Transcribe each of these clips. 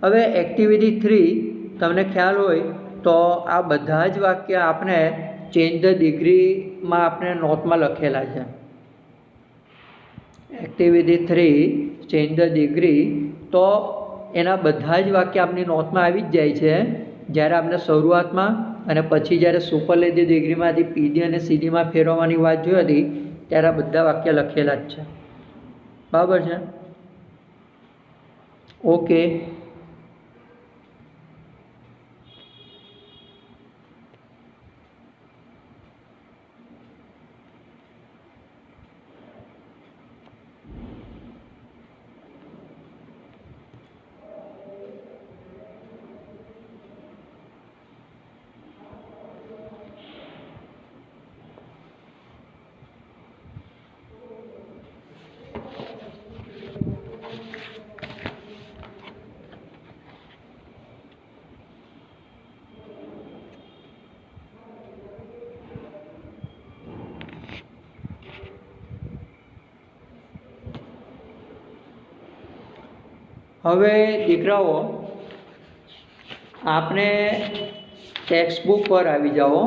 હવે એક્ટિવિટી 3 તમને ખ્યાલ હોય તો આ બધા જ વાક્ય આપણે ચેન્જ ધ ડિગ્રીમાં આપણે નોટમાં લખેલા છે. એક્ટિવિટી 3 ચેન્જ ધ ડિગ્રી, તો એના બધા જ વાક્ય આપણી નોટમાં આવી જ જાય છે. જ્યારે આપણે શરૂઆતમાં અને પછી જ્યારે સુપરલેટિવ ડિગ્રીમાંથી પીડી અને સીડીમાં ફેરવવાની વાત જોઈ હતી ત્યારે આ બધા વાક્ય લખેલા જ છે. બરાબર છે? ઓકે. હવે દીકરાઓ આપણે ટેક્સ્ટબુક પર આવી જાઓ.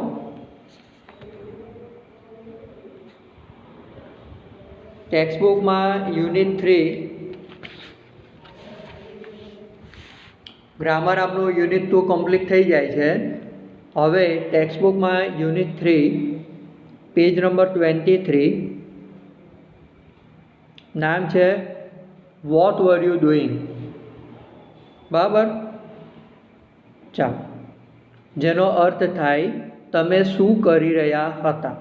ટેક્સ્ટબુકમાં યુનિટ 3 ગ્રામર આપણું યુનિટ 2 કમ્પ્લીટ થઈ જાય છે. હવે ટેક્સ્ટબુકમાં યુનિટ 3 પેજ નંબર 23 નામ છે વોટ વર યુ ડુઈંગ. બરાબર? ચાલો, જેનો અર્થ થાય તમે શું કરી રહ્યા હતા.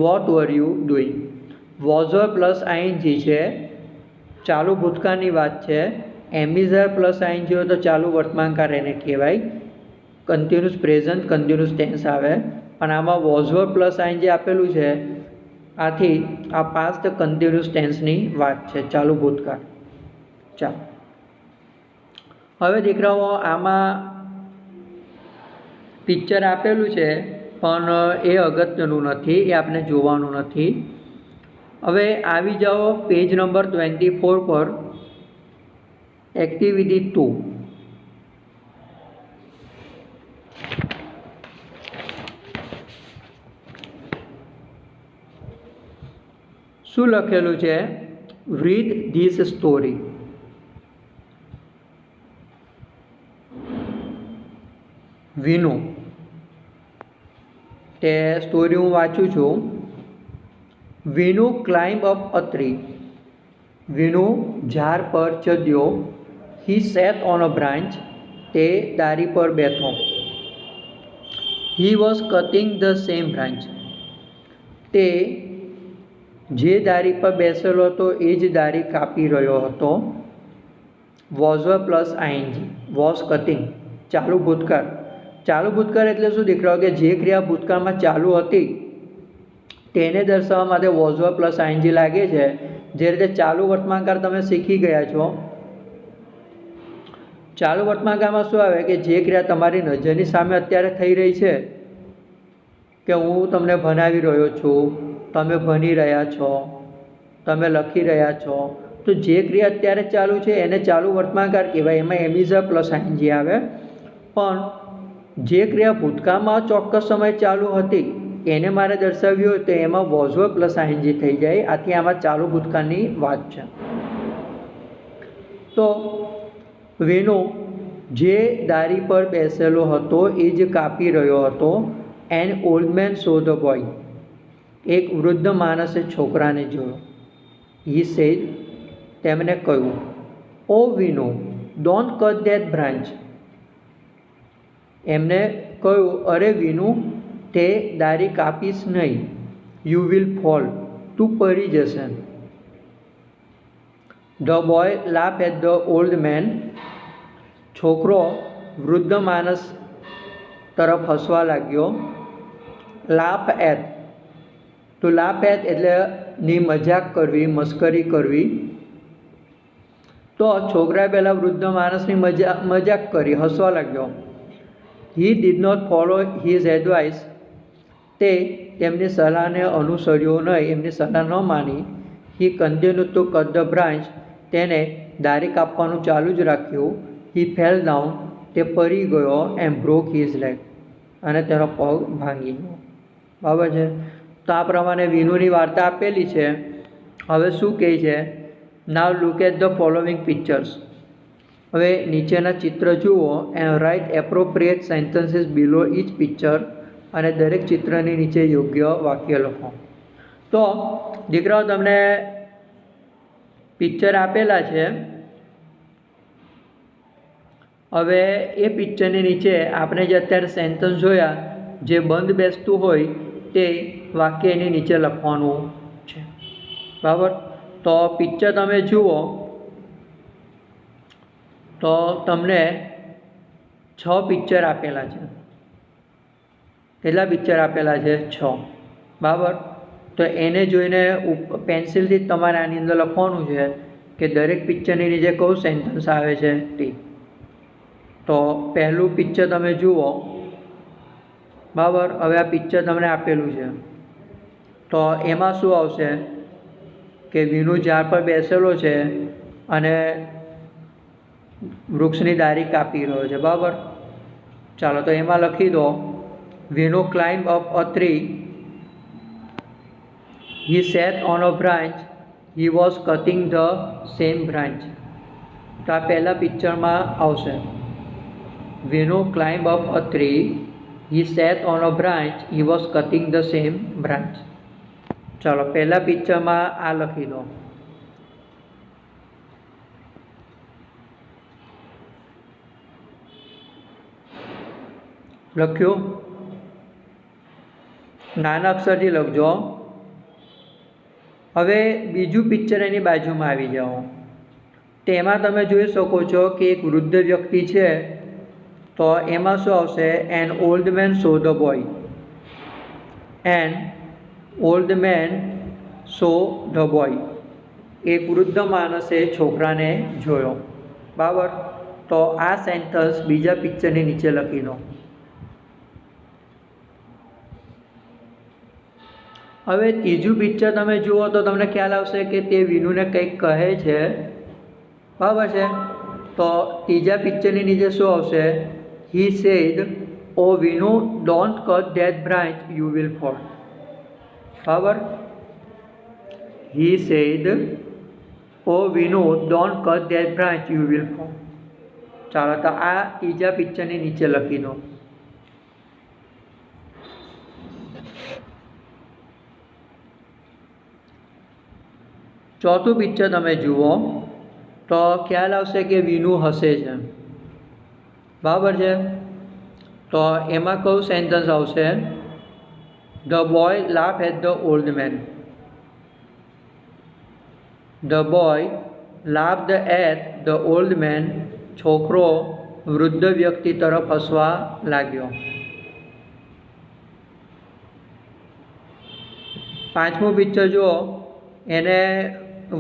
What were you doing. વોઝર પ્લસ આઈએનજી છે, ચાલુ ભૂતકાળની વાત છે. એમિઝર પ્લસ આઈએનજી હોય તો ચાલુ વર્તમાનકાળ એને કહેવાય. કન્ટિન્યુઅસ પ્રેઝન્ટ કન્ટિન્યુઅસ ટેન્સ આવે. પણ આમાં વોઝર પ્લસ આઈએનજી આપેલું છે, આથી આ પાસ્ટ કન્ટિન્યુઅસ ટેન્સની વાત છે, ચાલુ ભૂતકાળ. ચાલો, હવે દીકરાઓ આમાં પિક્ચર આપેલું છે પણ એ અગત્યનું નથી, એ આપણે જોવાનું નથી. હવે આવી જાઓ પેજ નંબર 24 પર, એક્ટિવિટી 2. શું લખેલું છે? Read this story. વિનુ, તે સ્ટોરી હું વાંચું છું. Vinu climb up a tree. Vinu ઝાડ પર ચડ્યો. He sat on a branch. તે ડાળી પર બેઠો. He was cutting the same branch. તે જે ડાળી પર બેસેલો હતો એ જ ડાળી કાપી રહ્યો હતો. Was plus ING. Was cutting ચાલુ ભૂતકાળ. ચાલુ ભૂતકાળ એટલે શું દીકરાઓ? કે જે ક્રિયા ભૂતકાળમાં ચાલુ હતી તેને દર્શાવવા માટે વોઝ પ્લસ આઈએનજી લાગે છે. જે રીતે ચાલુ વર્તમાનકાળ તમે શીખી ગયા છો. ચાલુ વર્તમાનકાળમાં શું આવે કે જે ક્રિયા તમારી નજરની સામે અત્યારે થઈ રહી છે, કે હું તમને ભણાવી રહ્યો છું, તમે ભણી રહ્યા છો, તમે લખી રહ્યા છો, તો જે ક્રિયા અત્યારે ચાલુ છે એને ચાલુ વર્તમાનકાળ કહેવાય. એમાં એમિઝર પ્લસ આઈએનજી આવે. પણ જે ક્રિયા ભૂતકાળમાં ચોક્કસ સમય ચાલુ હતી એને મારે દર્શાવવી હોય તો એમાં વોઝ પ્લસ આઈએનજી થઈ જાય. આથી આમાં ચાલુ ભૂતકાળની વાત છે. તો વિનુ જે ડાળી પર બેસેલો હતો એ જ કાપી રહ્યો હતો. An old man saw the boy. એક વૃદ્ધ માણસે છોકરાને જોયો. હી સેડ, તેમણે કહ્યું, oh Vinu, don't cut that branch. એમને કહ્યું, અરે વિનુ, તે ડાળી કાપીશ નહીં. You will fall. તું પડી જશે. The boy laugh at the old man. છોકરો વૃદ્ધ માણસ તરફ હસવા લાગ્યો. લાફ એટ, તો લાફ એટ એટલે ની મજાક કરવી, મસ્કરી કરવી. તો છોકરાએ પહેલાં વૃદ્ધ માણસની મજાક કરી, હસવા લાગ્યો. He did not follow his advice. તે તેમની સલાહને અનુસર્યો નહીં, એમની સલાહ ન માની. He continue to cut the branch. તેને ડાળી કાપવાનું ચાલુ જ રાખ્યું. હી ફેલ ડાઉન, તે પડી ગયો, એન્ડ બ્રોક હિઝ લેગ, અને તેનો પગ ભાંગી ગયો. બરાબર છે. તો આ પ્રમાણે વિનુની વાર્તા આપેલી છે. હવે શું કહે છે? Now look at the following pictures. હવે નીચેના ચિત્ર જુઓ and write appropriate sentences below each picture, અને દરેક ચિત્રની નીચે યોગ્ય વાક્ય લખો. તો દીકરાઓ તમને પિક્ચર આપેલા છે. હવે એ પિક્ચરની નીચે આપણે જે અત્યારે સેન્ટેન્સ જોયા, જે બંધ બેસતું હોય તે વાક્ય એની નીચે લખવાનું છે. બરાબર. તો પિક્ચર તમે જુઓ તો તમને 6 પિક્ચર આપેલા છે. કેટલા પિક્ચર આપેલા છે? 6. બરાબર. તો એને જોઈને પેન્સિલથી તમારે આની અંદર લખવાનું છે કે દરેક પિક્ચરની નીચે કયું સેન્ટેન્સ આવે છે તે. તો પહેલું પિક્ચર તમે જુઓ. બરાબર. હવે આ પિક્ચર તમને આપેલું છે. તો એમાં શું આવશે કે વિનુ ઝાડ પર બેસેલો છે અને વૃક્ષની ડાળી કાપી રહ્યો છે. બરાબર. ચાલો તો એમાં લખી દો, Vinu climb up a tree, he sat on a branch, he was cutting the same branch. તો આ પહેલા પિક્ચરમાં આવશે. Vinu climb up a tree, he sat on a branch, he was cutting the same branch. ચાલો પહેલા પિક્ચરમાં આ લખી દો. લખ્યું? નાના અક્ષરથી લખજો. હવે બીજું પિક્ચર એની બાજુમાં આવી જાઓ. તેમાં તમે જોઈ શકો છો કે એક વૃદ્ધ વ્યક્તિ છે. તો એમાં શું આવશે? N old man saw the boy. N old man saw the boy. એક વૃદ્ધ માણસે છોકરાને જોયો. બરાબર. તો આ સેન્ટેન્સ બીજા પિક્ચરની નીચે લખી દો. હવે ત્રીજું પિક્ચર તમે જુઓ તો તમને ખ્યાલ આવશે કે તે વિનુને કંઈક કહે છે. બરાબર છે. તો ત્રીજા પિક્ચરની નીચે શું આવશે? He said, oh Vinu don't cut that branch, you will fall. બરાબર. He said, oh Vinu don't cut that branch, you will fall. ચાલો તો આ ત્રીજા પિક્ચરની નીચે લખી દો. ચોથું પિક્ચર તમે જુઓ તો ખ્યાલ આવશે કે વિનુ હસે છે. બરાબર છે. તો એમાં કયું સેન્ટેન્સ આવશે? The boy laugh at the old man. The boy laughed at the old man. છોકરો વૃદ્ધ વ્યક્તિ તરફ હસવા લાગ્યો. પાંચમું પિક્ચર જુઓ. એને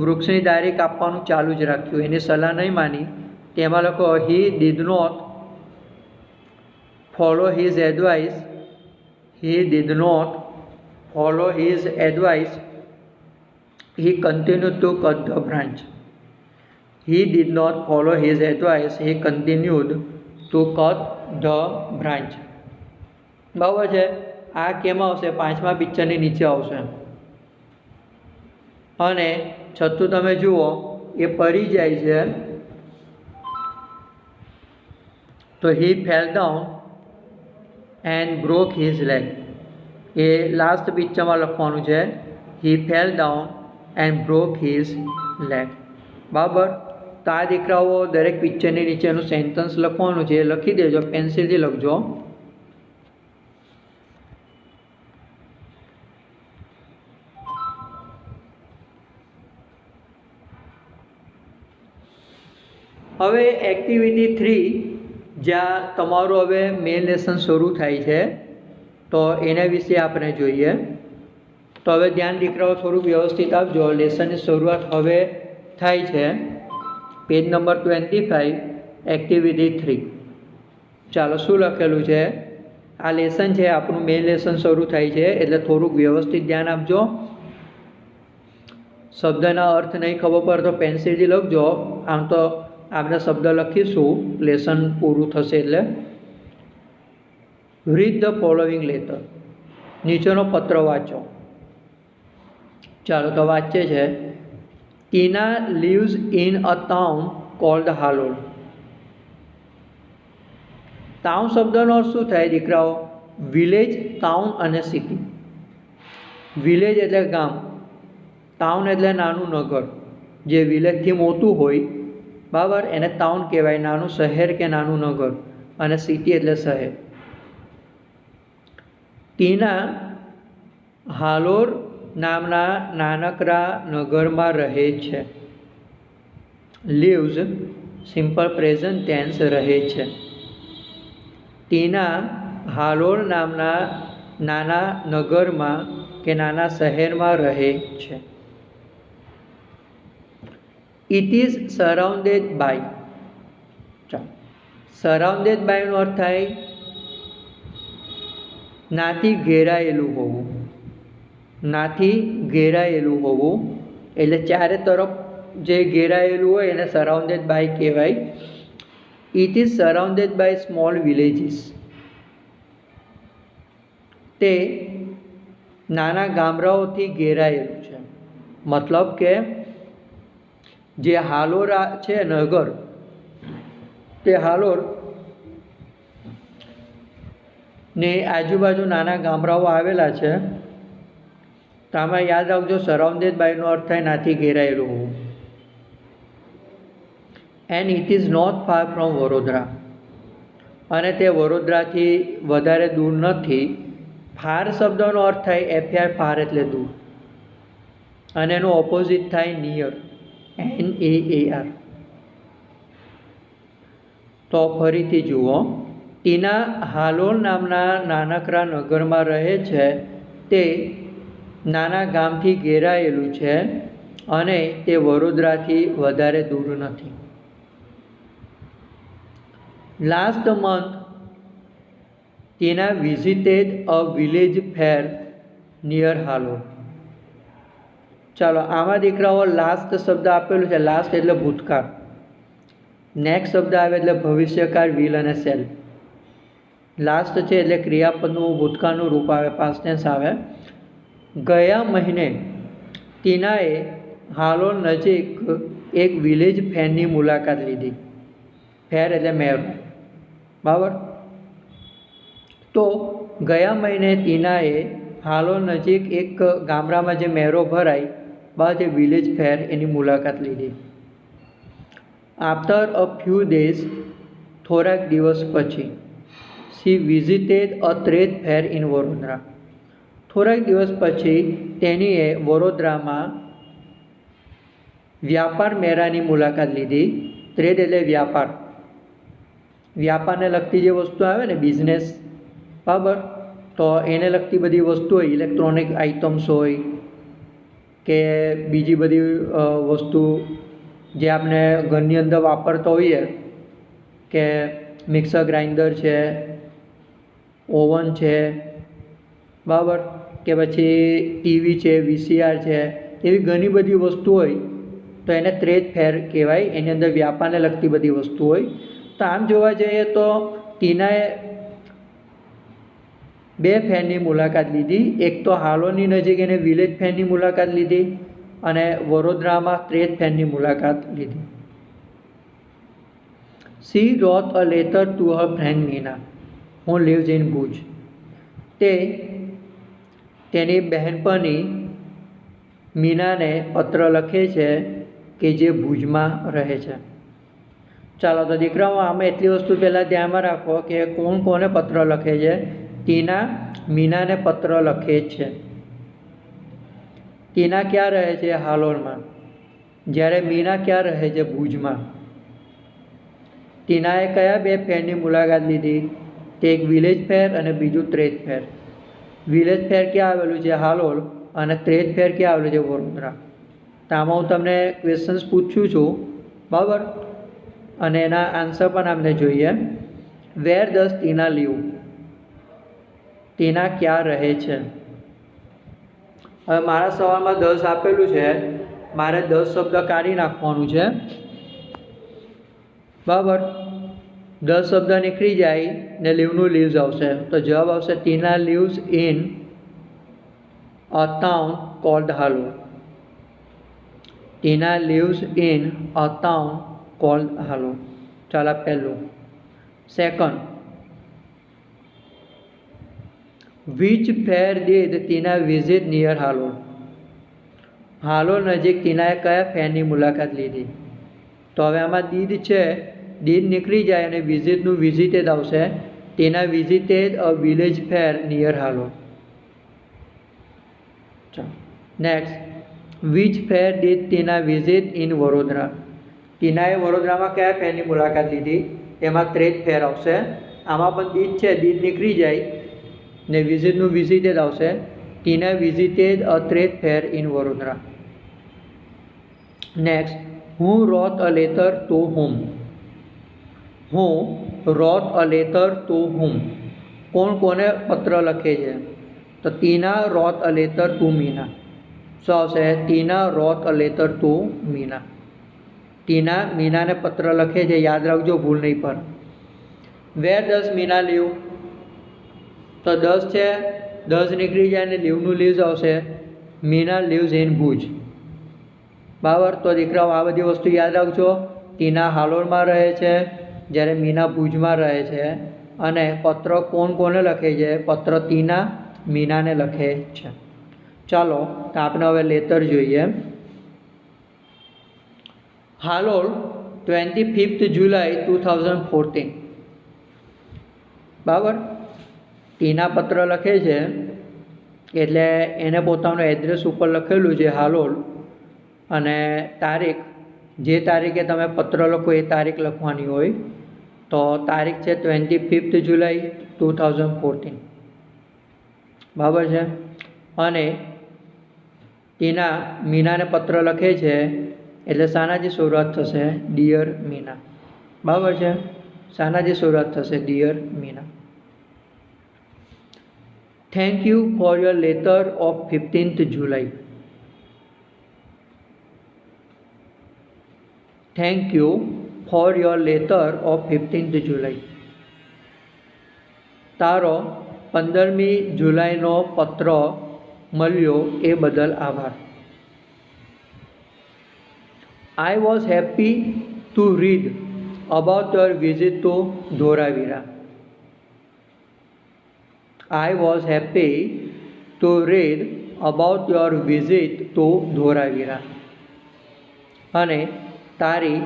વૃક્ષની ડાળી કાપવાનું ચાલુ જ રાખ્યું. એની સલાહ નહીં માની. તેમાં લખો, he did not follow his advice. He did not follow his advice. He continued to cut the branch. He did not follow his advice. He continued to cut the branch. બરાબર છે. આ કેમાં આવશે? પાંચમા પિક્ચરની નીચે આવશે. અને છઠ્ઠું તમે જુઓ, એ પડી જાય છે. તો he fell down and broke his leg. એ લાસ્ટ પિક્ચરમાં લખવાનું છે. He fell down and broke his leg. બરાબર. તો આ દીકરાઓ દરેક પિક્ચરની નીચેનું સેન્ટેન્સ લખવાનું છે. એ લખી દેજો, પેન્સિલથી લખજો. હવે એક્ટિવિટી 3, જ્યાં તમારું હવે મેઇન લેસન શરૂ થાય છે. તો એના વિશે આપણે જોઈએ. તો હવે ધ્યાન દીકરાઓ થોડું વ્યવસ્થિત આપજો. લેસનની શરૂઆત હવે થાય છે. Page number 25, activity 3. ચાલો શું લખેલું છે? આ લેસન છે આપણું, મેઇન લેસન શરૂ થાય છે એટલે થોડુંક વ્યવસ્થિત ધ્યાન આપજો. શબ્દના અર્થ નહીં ખબર પડે તો પેન્સિલથી લખજો. આમ તો આપણે શબ્દ લખીશું લેસન પૂરું થશે એટલે. Read the following letter. નીચેનો પત્ર વાંચો. ચાલો તો વાંચે છે. Tina lives in a town called Halol. Town શબ્દનો અર્થ શું થાય દીકરાઓ? વિલેજ, ટાઉન અને સિટી. વિલેજ એટલે ગામ, ટાઉન એટલે નાનું નગર, જે વિલેજથી મોટું હોય, બરાબર, એને ટાઉન કહેવાય, નાનું શહેર કે નાનું નગર. અને સિટી એટલે શહેર. ટીના હાલોર નામના નાનકડા નગરમાં રહે છે. લીવ્સ સિમ્પલ પ્રેઝન્ટ ટેન્સ રહે છે. ટીના હાલોર નામના નાના નગરમાં કે નાના શહેરમાં રહે છે. It is surrounded by. ચાલો, સરાઉન્ડેડ બાયનો અર્થ થાય નાથી ઘેરાયેલું હોવું. નાથી ઘેરાયેલું હોવું એટલે ચારે તરફ જે ઘેરાયેલું હોય એને સરાઉન્ડેડ બાય કહેવાય. It is surrounded by small villages. તે નાના ગામડાઓથી ઘેરાયેલું છે. મતલબ કે જે હાલોર છે નગર, તે હાલોર ને આજુબાજુ નાના ગામડાઓ આવેલા છે. તો આમાં યાદ રાખજો, સરાઉન્ડેડ બાયનો અર્થ થાય નાથી ઘેરાયેલું હોવું. And it is not far from Vadodara. અને તે વડોદરાથી વધારે દૂર નથી. ફાર શબ્દનો અર્થ થાય એફઆર, ફાર એટલે દૂર, અને એનું ઓપોઝિટ થાય નિયર, NEAR. તો ફરીથી જુઓ. ટીના હાલોલ નામના નાનકડા નગરમાં રહે છે. તે નાના ગામથી ઘેરાયેલું છે અને તે વડોદરાથી વધારે દૂર નથી. Last month Tina visited a village fair near Halol. ચાલો, આમાં દીકરાઓ લાસ્ટ શબ્દ આપેલું છે. લાસ્ટ એટલે ભૂતકાળ. નેક્સ્ટ શબ્દ આવે એટલે ભવિષ્યકાળ, વિલ અને શેલ. લાસ્ટ છે એટલે ક્રિયાપદનું ભૂતકાળનું રૂપ આવે, પાસ્ટ ટેન્સ આવે. ગયા મહિને ટીનાએ હાલોલ નજીક એક વિલેજ ફેરની મુલાકાત લીધી. ફેર એટલે મેળો, બરાબર. તો ગયા મહિને ટીનાએ હાલોલ નજીક એક ગામડામાં જે મેળો ભરાય, બસ એ વિલેજ ફેર, એની મુલાકાત લીધી. આફ્ટર અ ફ્યુ ડેઝ, થોડાક દિવસ પછી, she visited a trade fair in Vadodara. થોડાક દિવસ પછી તેણીએ વડોદરામાં વ્યાપાર મેળાની મુલાકાત લીધી. ટ્રેડ એટલે વ્યાપાર, વ્યાપારને લગતી જે વસ્તુ આવે ને, બિઝનેસ, બરાબર. તો એને લગતી બધી વસ્તુ હોય, ઇલેક્ટ્રોનિક આઇટમ્સ હોય કે બીજી બધી વસ્તુ જે આપણે ઘરની અંદર વાપરતા હોઈએ, કે મિક્સર ગ્રાઇન્ડર છે, ઓવન છે, બરાબર, કે પછી ટીવી છે, VCR છે, એવી ઘણી બધી વસ્તુ હોય તો એને ટ્રેડ ફેર કહેવાય. એની અંદર વ્યાપારને લગતી બધી વસ્તુ હોય. તો આમ જોવા જઈએ તો ટીનાએ બે ફેરની મુલાકાત લીધી. એક તો હાલોલની નજીક એને વિલેજ ફેરની મુલાકાત લીધી અને વડોદરામાં ટ્રેડ ફેરની મુલાકાત લીધી. She wrote a letter to her friend Meena who lives in Bhuj. તે તેની બહેનપણી મીનાને પત્ર લખે છે કે જે ભુજમાં રહે છે. ચાલો તો દીકરાઓ, આમાં એટલી વસ્તુ પહેલાં ધ્યાનમાં રાખો કે કોણ કોને પત્ર લખે છે. ટીના મીનાને પત્ર લખે છે. ટીના ક્યાં રહે છે? હાલોલમાં. જ્યારે મીના ક્યાં રહે છે? ભુજમાં. ટીનાએ કયા બે ફેરની મુલાકાત લીધી? તે એક વિલેજ ફેર અને બીજું ટ્રેડ ફેર. વિલેજ ફેર ક્યાં આવેલું છે? હાલોલ. અને ટ્રેડ ફેર ક્યાં આવેલું છે? વડોદરા. તો આમાં હું તમને ક્વેશ્ચન્સ પૂછું છું, બરાબર, અને એના આન્સર પણ આપણે જોઈએ. Where does Tina leave? ટીના ક્યાં રહે છે? હવે મારા સવાલમાં 10 આપેલું છે, મારે 10 શબ્દ કાઢી નાખવાનું છે. બરાબર. 10 શબ્દ નીકળી જાય ને લીવનું લીવ્સ આવશે તો જવાબ આવશે Tina lives in a town called Halol. Tina lives in a town called Halol. ચાલો પહેલું. Second, which fair did Tina visit near Halol. Halol નજીક ટીનાએ કયા ફેરની મુલાકાત લીધી? તો હવે આમાં દીદ છે, દીદ નીકળી જાય અને વિઝિટનું વિઝિટેડ આવશે. Tina visited a village fair near Halol. Next, which fair did Tina visit in Vadodara. ટીનાએ વડોદરામાં કયા ફેરની મુલાકાત લીધી? એમાં ટ્રેડ ફેર આવશે. આમાં પણ દીદ છે, દીદ નીકળી જાય ને વિઝિટનું વિઝિટેડ આવશે. Tina visited a trade fair in Vadodara. Next, હું રોટ અ લેટર ટુ હુમ. હું રોટ અ લેટર ટુ હુમ. કોણ કોને પત્ર લખે છે? તો Tina wrote a letter to Meena. શું આવશે? Tina wrote a letter to Meena. ટીના મીનાને પત્ર લખે છે, યાદ રાખજો, ભૂલ નહીં પર. Where does Meena leave? તો 10 છે, 10 નીકળી જાય અને લીવનું લીવ્સ આવશે. Meena leaves in Bhuj. બરાબર. તો દીકરાઓ આ બધી વસ્તુ યાદ રાખજો. ટીના હાલોલમાં રહે છે જ્યારે મીના ભુજમાં રહે છે. અને પત્ર કોણ કોને લખે છે? પત્ર ટીના મીનાને લખે છે. ચાલો તો આપણે હવે લેટર જોઈએ. હાલોલ 25 જુલાઈ 2014. બરાબર. ટીના પત્ર લખે છે એટલે એને પોતાનું એડ્રેસ ઉપર લખેલું છે હાલોલ, અને તારીખ, જે તારીખે તમે પત્ર લખો એ તારીખ લખવાની હોય. તો તારીખ છે 25 જુલાઈ 2014. બરાબર છે. અને ટીના મીનાને પત્ર લખે છે એટલે શાનાથી શરૂઆત થશે? ડિયર મીના. બરાબર છે. શાનાથી શરૂઆત થશે? Dear Meena. Thank you for your letter of 15th July. Thank you for your letter of 15th July. તારો 15મી જુલાઈનો પત્ર મળ્યો એ બદલ આભાર. I was happy to read about your visit to Dholavira. I was happy to read about your visit to Dholavira. અને તારી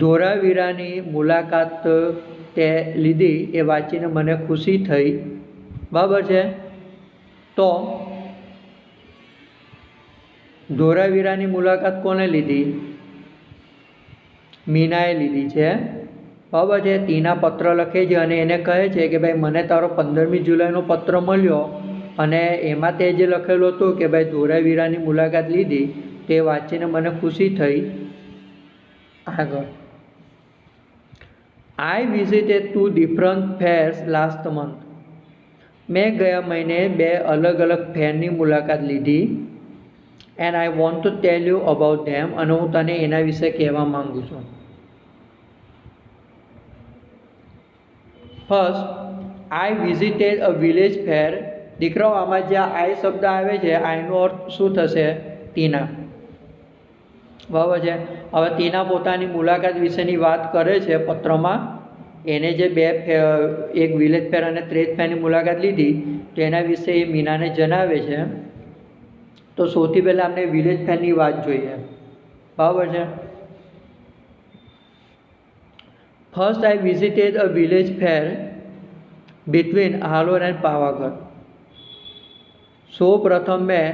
ધોરાવીરાની મુલાકાત તે લીધી એ વાંચીને મને ખુશી થઈ. બરાબર છે. તો ધોરાવીરાની મુલાકાત કોને લીધી? મીનાએ લીધી છે. બરાબર છે. ટીના પત્ર લખે છે અને એને કહે છે કે ભાઈ મને તારો 15મી જુલાઈનો પત્ર મળ્યો અને એમાં તે જે લખેલું હતું કે ભાઈ ધોરાવીરાની મુલાકાત લીધી તે વાંચીને મને ખુશી થઈ. આગળ, I visited 2 different fares last month. મેં ગયા મહિને 2 અલગ અલગ ફેરની મુલાકાત લીધી. And I want to tell you about ધેમ. અને હું તને એના વિશે કહેવા માંગુ છું. First, I visited a village ફેર. દીકરાઓ આમાં જ્યાં આઈ શબ્દ આવે છે આઈનો અર્થ શું થશે? ટીના. બરાબર છે. હવે ટીના પોતાની મુલાકાત વિશેની વાત કરે છે પત્રમાં. એને જે 2 એક વિલેજ ફેર અને ટ્રેડ ફેરની મુલાકાત લીધી તો એના વિશે એ મીનાને જણાવે છે. તો સૌથી પહેલાં આપણે વિલેજ ફેરની વાત જોઈએ. બરાબર છે. First, I visited a village fair between Halol and Pavagadh. સૌ પ્રથમ મેં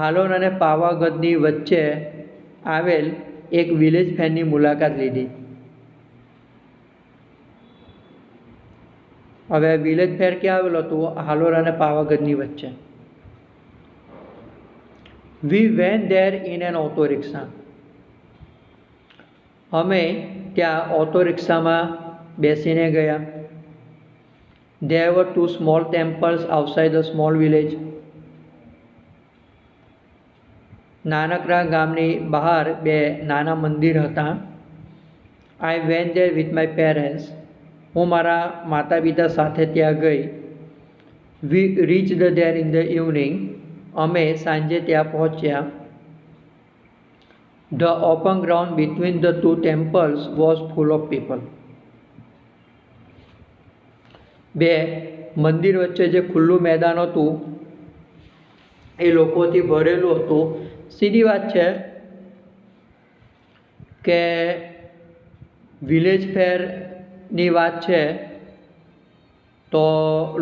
હાલોર અને પાવાગઢની વચ્ચે આવેલ એક વિલેજ ફેરની મુલાકાત લીધી. હવે વિલેજ ફેર ક્યાં આવેલું હતું? હાલોર અને પાવાગઢની વચ્ચે. We went there in an auto રિક્ષા. અમે ત્યાં ઓટો રિક્ષામાં બેસીને ગયા. There were 2 small temples outside the small village. નાનકડા ગામની બહાર 2 નાના મંદિર હતા. I went there with my parents. હું મારા માતા પિતા સાથે ત્યાં ગઈ. We reached there in the evening. અમે સાંજે ત્યાં પહોંચ્યા. The open ground between the two temples was full of people. 2. મંદિર વચ્ચે જે ખુલ્લું મેદાન હતું એ લોકોથી ભરેલું હતું. સીધી વાત છે કે વિલેજ ફેરની વાત છે તો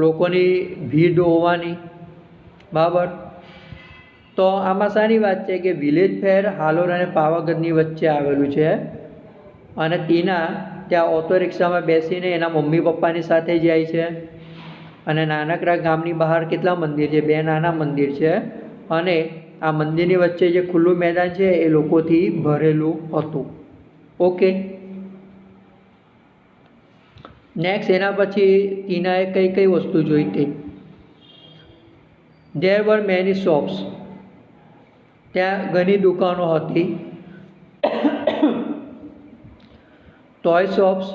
લોકોની ભીડ હોવાની, બરાબર. તો આમાં સારી વાત છે કે વિલેજ ફેર હાલોર અને પાવાગઢની વચ્ચે આવેલું છે અને ટીના ત્યાં ઓટો રિક્ષામાં બેસીને એના મમ્મી પપ્પાની સાથે જાય છે. અને નાનકડા ગામની બહાર કેટલા મંદિર છે? 2 નાના મંદિર છે અને આ મંદિરની વચ્ચે જે ખુલ્લું મેદાન છે એ લોકોથી ભરેલું હતું. ઓકે. નેક્સ્ટ એના પછી ટીનાએ કઈ કઈ વસ્તુ જોઈ હતી? There were many shops. ત્યાં ઘણી દુકાનો હતી. Toy shops,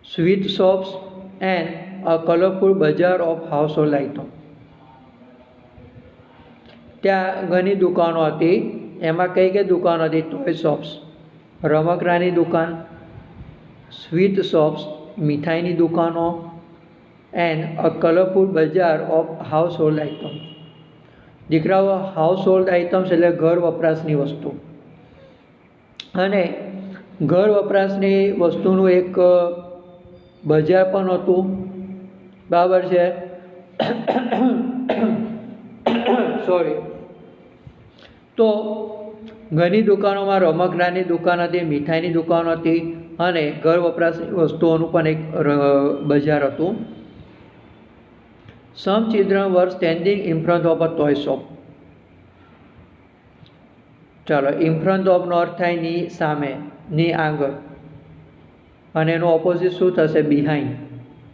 sweet shops and a colourful બજાર ઓફ હાઉસ હોલ્ડ આઇટમ. ત્યાં ઘણી દુકાનો હતી. એમાં કઈ કઈ દુકાનો હતી? ટોય શોપ્સ, રમકડાની દુકાન, સ્વીટ શોપ્સ, મીઠાઈની દુકાનો એન્ડ અ કલરફુલ બજાર ઓફ હાઉસ હોલ્ડ આઇટમ. દીકરાઓ, હાઉસ હોલ્ડ આઇટમ્સ એટલે ઘર વપરાશની વસ્તુ. અને ઘર વપરાશની વસ્તુનું એક બજાર પણ હતું, બરાબર છે. સોરી. તો ઘણી દુકાનોમાં રમકડાની દુકાન હતી, મીઠાઈની દુકાન હતી અને ઘર વપરાશની વસ્તુઓનું પણ એક બજાર હતું. Some children were standing in front of a toy shop. ચાલો, ઇન ફ્રન્ટ ઓફનો અર્થ થાય ની સામે, ની આગળ, અને એનું ઓપોઝિટ શું થશે? બિહાઇન્ડ.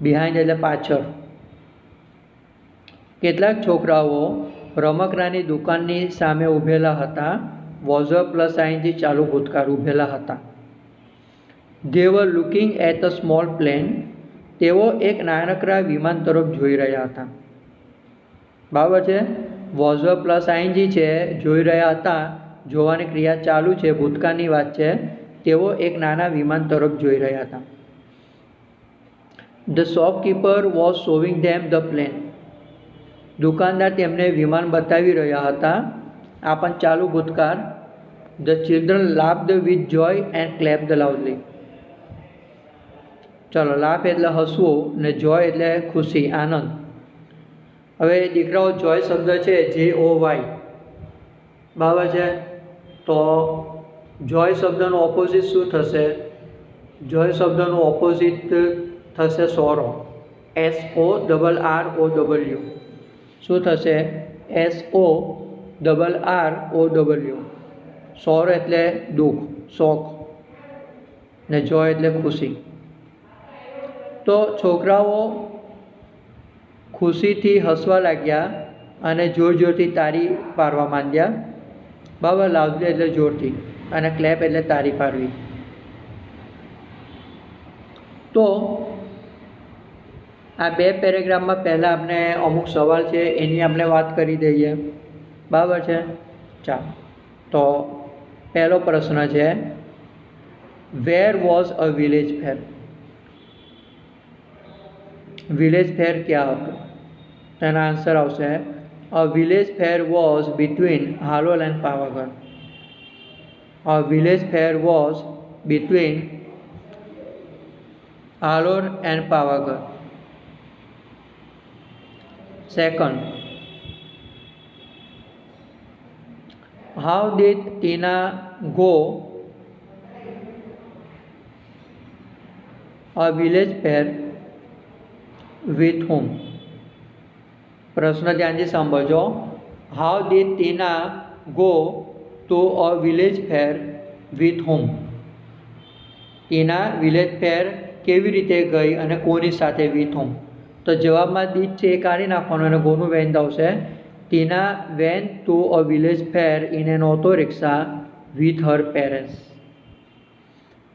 બિહાઇન્ડ એટલે પાછળ. કેટલાક છોકરાઓ રમકડાની દુકાનની સામે ઊભેલા હતા. વોઝ અ પ્લસ આઈનથી ચાલુ ભૂતકાળ, ઊભેલા હતા. They were looking at a small plane. તેઓ એક નાનકડા વિમાન તરફ જોઈ રહ્યા હતા, બરાબર છે. વોઝ અ પ્લસ આઈનજી છે, જોઈ રહ્યા હતા, જોવાની ક્રિયા ચાલુ છે, ભૂતકાળની વાત છે. તેઓ એક નાના વિમાન તરફ જોઈ રહ્યા હતા. The shopkeeper was showing them the plane. દુકાનદાર તેમને વિમાન બતાવી રહ્યા હતા. આ પણ ચાલુ ભૂતકાળ. The children laughed with Joy and ક્લેપ્ડ loudly. ચલો, લાફ એટલે હસવું ને જોય એટલે ખુશી, આનંદ. હવે દીકરાઓ, જોય શબ્દ છે JOY, બરાબર છે. તો જોય શબ્દનું ઓપોઝિટ શું થશે? જોય શબ્દનું ઓપોઝિટ થશે સોરો. SORROW. શું થશે? SORROW. સોરો એટલે દુઃખ, શોક, ને જોય એટલે ખુશી. તો છોકરાઓ ખુશીથી હસવા લાગ્યા અને જોર જોરથી તાળી પાડવા માંડ્યા, બરાબર. લાઉડલી એટલે જોરથી અને ક્લેપ એટલે તાળી પાડવી. તો આ 2 પેરેગ્રાફમાં પહેલાં આપણે અમુક સવાલ છે એની આપણે વાત કરી દઈએ, બરાબર છે. ચાલો, તો પહેલો પ્રશ્ન છે, where was a village fair. Village fair ક્યાં હતો? તેના આન્સર આવશે, અ village fair was between Halol and Pavagadh. A village fair was between Halol and Pavagadh. Second, how did Tina go a village fair with whom. પ્રશ્ન ધ્યાનથી સાંભળજો. How did Tina go to a village fair with whom. Tina village fair કેવી રીતે ગઈ અને કોની સાથે? With whom. તો જવાબમાં દીધ છે એ કાઢી નાખવાનું અને ગોનું વેન્ટ આવશે. Tina went to a village fair in an auto rickshaw with her parents.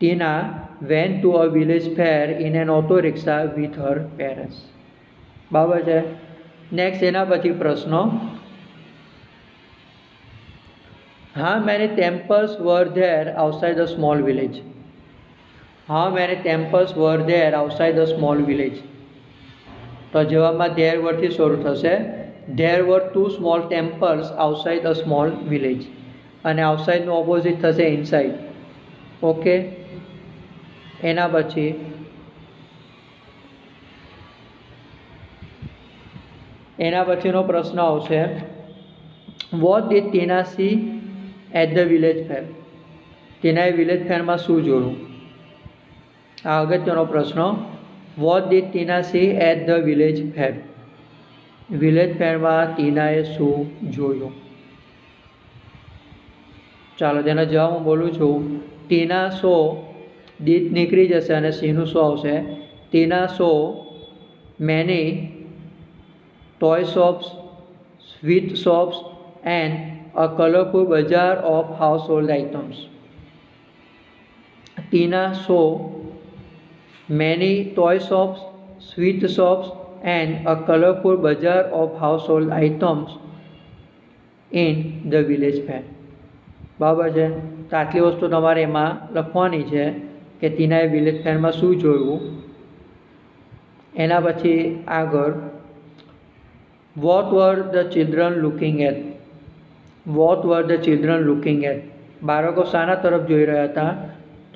Tina went to a village fair in an auto rickshaw with her parents. બરાબર છે. નેક્સ્ટ એના પછી પ્રશ્નો. How many temples were there outside the small village? How many temples were there outside the small village? તો જવાબમાં there were થી શરૂ થશે. There were 2 small temples outside a small village. અને આઉટસાઇડનું ઓપોઝિટ થશે ઇનસાઇડ. ઓકે. એના પછી પ્રશ્ન આવશે, what did Tina see at the village fair? ટીનાએ વિલેજ ફેરમાં શું જોયું? આ અગત્યનો પ્રશ્ન. What did Tina see at the village fair? Village ફેરમાં ટીનાએ શું જોયું? ચાલો તેનો જવાબ હું બોલું છું. ટીના સો, ડીડ નીકળી જશે અને સીનું શું આવશે? Tina saw many toy shops, sweet shops and a colorful bazaar of household items. Tina saw many toy shops, sweet shops and a colorful bazaar of household items in the village fair. બરાબર છે. તો આટલી વસ્તુ તમારે એમાં લખવાની છે કે ટીનાએ વિલેજ ફેરમાં શું જોયું. એના પછી આગળ What were the children looking at? What were the children looking at? બાળકો શાના તરફ જોઈ રહ્યા હતા?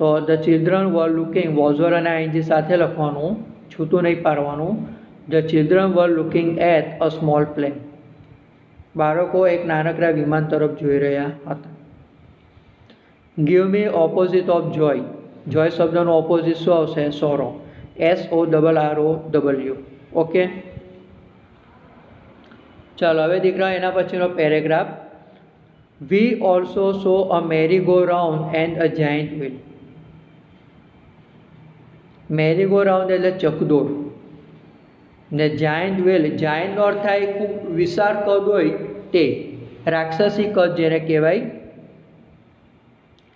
તો the children were looking, was were અને ing સાથે લખવાનું, છૂટું નહીં પાડવાનું. The children were looking at a small plane. બાળકો એક નાનકડા વિમાન તરફ જોઈ રહ્યા હતા. Give me opposite of joy. Joy શબ્દનું ઓપોઝિટ શું આવશે? sorrow. SORROW. ઓકે. ચાલો હવે દીકરા એના પછીનો paragraph. We also saw a merry go round and a giant wheel. Merry go round એટલે ચકદોર ને જાયન્ટ વ્હીલ, જાયન્ટનો અર્થ થાય ખૂબ વિશાળ કદ હોય તે, રાક્ષસી કદ જેને કહેવાય,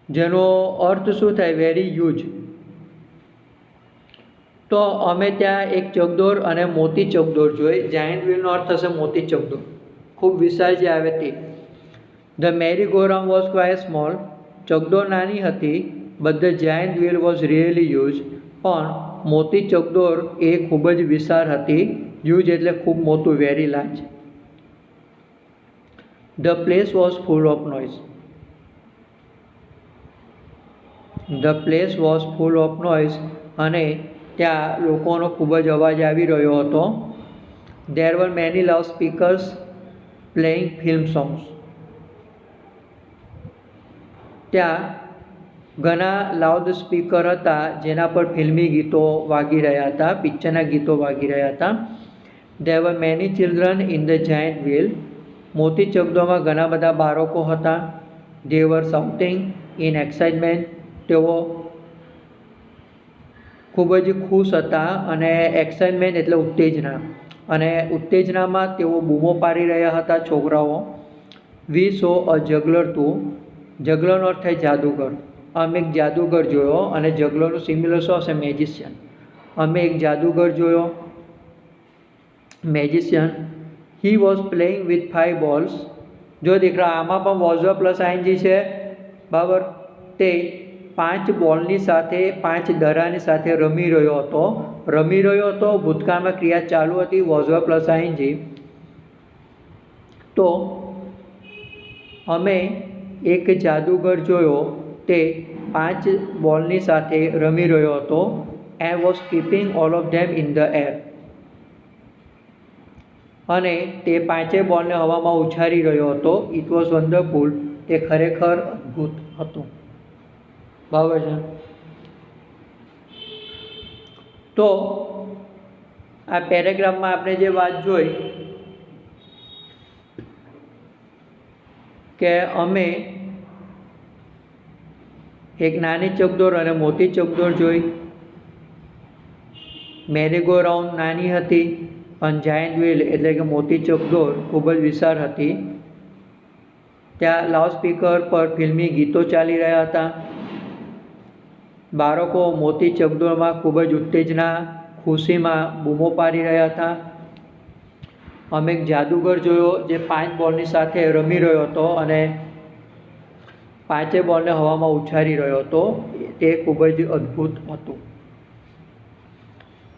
જેનો અર્થ શું થાય? Very huge. તો અમે ત્યાં એક ચકદોર અને મોટી ચકદોર જોઈ. જાયન્ટ વ્હીલનો અર્થ થશે મોટી ચકદોર, ખૂબ વિશાળ જે આવે તે. The merry go round was quite small. ચકદોર નાની હતી, but the giant wheel was really huge. પણ મોટી ચકદોર એ ખૂબ જ વિશાળ હતી. હ્યુજ એટલે ખૂબ મોટું, very large. The place was full of noise. The place was full of noise અને ત્યાં લોકોનો ખૂબ જ અવાજ આવી રહ્યો હતો. There were many loudspeakers playing film songs. ત્યાં ઘણા લાઉડ સ્પીકર હતા જેના પર ફિલ્મી ગીતો વાગી રહ્યા હતા, પિક્ચરના ગીતો વાગી રહ્યા હતા. There were many children in the giant wheel. મોટી ચકદોરમાં ઘણા બધા બાળકો હતા. They were shouting in excitement. તેઓ ખૂબ જ ખુશ હતા અને એક્સાઇટમેન્ટ એટલે ઉત્તેજના, અને ઉત્તેજનામાં તેઓ બૂમો પાડી રહ્યા હતા છોકરાઓ. વી સો અ જગલર ટુ. જગલરનો અર્થ થાય જાદુગર. અમે એક જાદુગર જોયો, અને જગલરનું સિમિલર શું હશે? મેજિશિયન. અમે એક જાદુગર જોયો, magician. He was playing with 5 balls. જો દીકરા આમાં પણ વોઝ પ્લસ આઈએનજી છે, બરાબર. તે 5 બોલની સાથે, 5 દરાની સાથે રમી રહ્યો હતો. ભૂતકાળમાં ક્રિયા ચાલુ હતી, વોઝ પ્લસ આઈએનજી. તો અમે એક જાદુગર જોયો, તે 5 બોલની સાથે રમી રહ્યો હતો. And was keeping all of them in the air. અને તે 5 બોલને હવામાં ઉછાળી રહ્યો હતો. It was wonderful. તે ખરેખર અદ્ભુત હતું. બરાબર છે. તો આ પેરેગ્રાફમાં આપણે જે વાત જોઈ કે અમે એક નાની ચકદોર અને મોટી ચકદોર જોઈ. મેરીગો રાઉન્ડ નાની હતી, પણ જાયન્ટ વ્હીલ એટલે કે મોટી ચકદોર ખૂબ જ વિશાળ હતી. ત્યાં લાઉડ સ્પીકર પર ફિલ્મી ગીતો ચાલી રહ્યા હતા. બાળકો મોતી ચકડોળમાં ખૂબ જ ઉત્તેજના ખુશીમાં બૂમો પાડી રહ્યા હતા. અમે એક જાદુગર જોયો જે 5 બોલની સાથે રમી રહ્યો હતો અને 5 બોલને હવામાં ઉછાળી રહ્યો હતો. તે ખૂબ જ અદ્ભુત હતું.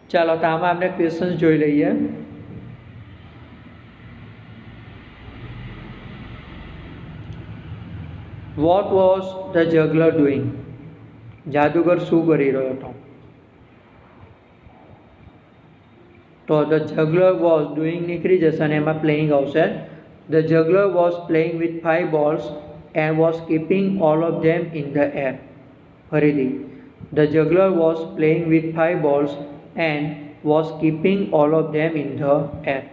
ચાલો તો આમાં આપણે ક્વેશ્ચન જોઈ લઈએ. What was the juggler doing? જાદુગર શું કરી રહ્યો હતો? તો ધ જગલર વોઝ ડુઈંગ નીકળી જશે અને એમાં પ્લેઇંગ આવશે. The જગલર was playing with 5 balls and was keeping all of them in the air. ફરીથી, the જગલર was playing with 5 balls and was keeping all of them in the air.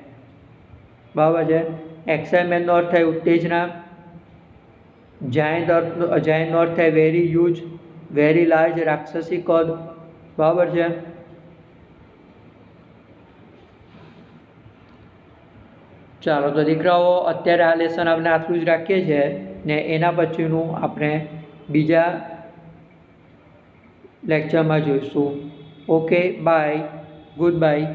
બરાબર છે. એક્સાઇટમેન્ટનો અર્થ થાય ઉત્તેજના. જાયન્ટનો અર્થ થાય વેરી હ્યુજ, વેરી લાર્જ, રાક્ષસી કદ. બરાબર છે. ચાલો તો દીકરાઓ, અત્યારે આ લેસન આપણે આટલું જ રાખીએ છીએ ને એના પછીનું આપણે બીજા લેક્ચરમાં જોઈશું. Okay, bye, good by.